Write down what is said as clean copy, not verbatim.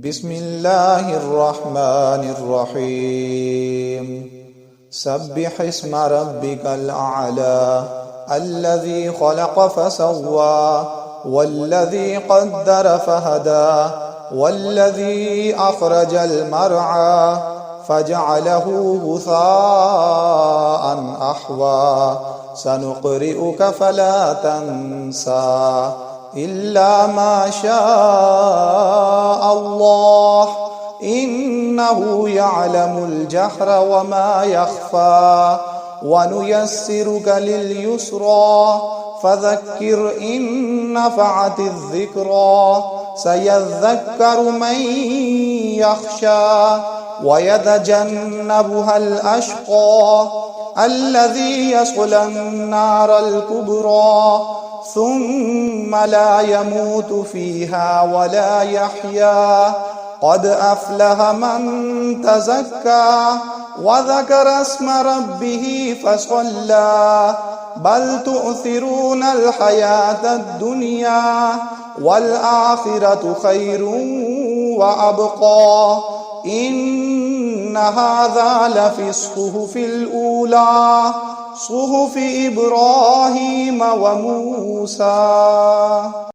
بسم الله الرحمن الرحيم سبح اسم ربك الأعلى الذي خلق فسوى والذي قدر فهدى والذي أخرج المرعى فجعله غثاء أحوى سنقرئك فلا تنسى إلا ما شاء الله إنه يعلم الجهر وما يخفى ونيسرك لليسرى فذكر إن نفعت الذكرى سيذكر من يخشى ويتجنبها الأشقى الذي يصلى النار الكبرى ثم لا يموت فيها ولا يحيا قد أفلح من تزكى وذكر اسم ربه فصلى بل تؤثرون الحياة الدنيا والآخرة خير وأبقى إن هذا لفي الصحف الأولى صحف إبراهيم وموسى.